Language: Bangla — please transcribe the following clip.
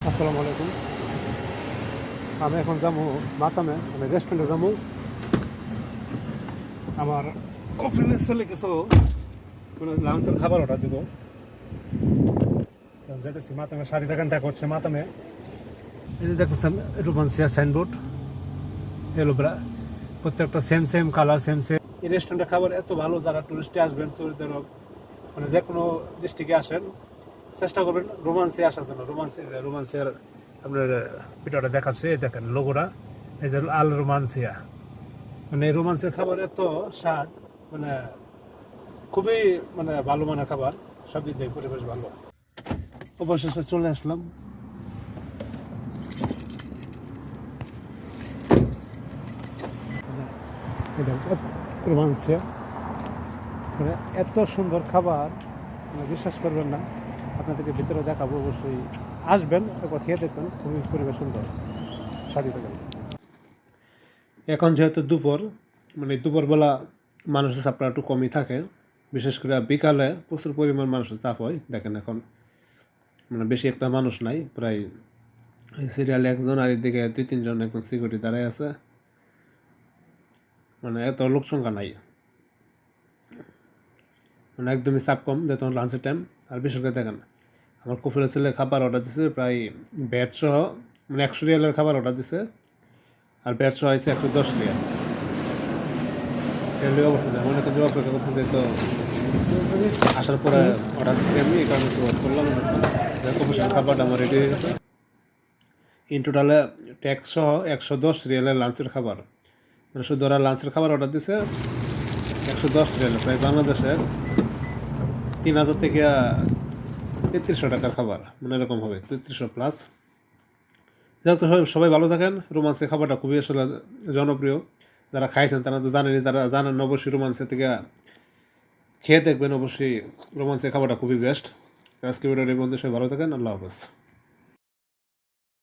আসসালামু আলাইকুম। আমি এখন যাবো মাতামে, আমি রেস্টুরেন্টে যাবো। আমার অফিসের ছেলে কিছু লাঞ্চের খাবার অর্ডার দিব। যেতেছি মাতামে, শাড়ি দোকান দেখা করছে মাতামে। এই যে দেখতেছেন রোমান্সিয়া সাইনবোর্ড, এলো প্রত্যেকটা same same colour, same same. এই রেস্টুরেন্টের খাবার এত ভালো, যারা টুরিস্টে আসবেন, চরিত্র মানে যে কোনো ডিস্ট্রিক্টে আসেন, চেষ্টা করবেন রোমান্সে আসার জন্য। রোমান্সের আপনার ভিডিওটা দেখাচ্ছে, এই দেখেন লোগোটা, এই যে আল রোমান্সিয়া। মানে রোমান্সের খাবার এত স্বাদ, মানে খুবই মানে ভালো মানের খাবার, সব দিক দিয়ে পরিবেশ ভালো। অবশেষে চলে আসলাম। রোমান্সিয়া মানে এত সুন্দর খাবার, মানে বিশ্বাস করবেন না। আপনাদেরকে ভিতরে দেখাবো, অবশ্যই আসবেন, একবার খেয়ে দেখবেন, খুবই পরিবেশ সুন্দর। শাড়ি থেকে এখন যেহেতু দুপুর, মানে দুপুরবেলা মানুষের চাপটা একটু কমই থাকে, বিশেষ করে বিকালে প্রচুর পরিমাণ মানুষের চাপ হয়। দেখেন এখন মানে বেশি একটা মানুষ নাই, প্রায় সিরিয়ালে একজন, আর এদিকে 2-3 জন একজন সিকিউরিটি দাঁড়ায় আছে, মানে এত লোক সংখ্যা নাই, মানে একদমই চাপ কম। যেহেতু লাঞ্চের টাইম। আর বিশেষ করে দেখেন আমার কফিলের ছেলে খাবার অর্ডার দিছে, প্রায় ব্যাট সহ মানে 100 রিয়ালের খাবার অর্ডার দিছে, আর ব্যাট সহ হয়েছে 110 রিয়াল। এর অবস্থা দেয় মনে করেন অপেক্ষা করছে, যে তো আসার পরে অর্ডার দিচ্ছি আমি, এই কারণে ওয়েট করলাম। কফিলের খাবারটা আমার রেডি হয়ে গেছে। ইন টোটালে ট্যাক্স সহ 110 রিয়ালের লাঞ্চের খাবার, মানে শুধু ওরা লাঞ্চের খাবার অর্ডার দিছে 110 রিয়ালে, প্রায় বাংলাদেশের 3000 থেকে 3300 টাকার খাবার, মানে এরকম হবে 3300+। যেহেতু সবাই ভালো থাকেন। রোমান্সের খাবারটা খুবই আসলে জনপ্রিয়, যারা খাইছেন তারা তো জানেনই, যারা জানেন অবশ্যই রোমান্সের থেকে খেয়ে দেখবেন। অবশ্যই রোমান্সের খাবারটা খুবই বেস্ট। আজকে ভিডিওর এই বন্ধু, সবাই ভালো থাকেন। আল্লাহ হাফেজ।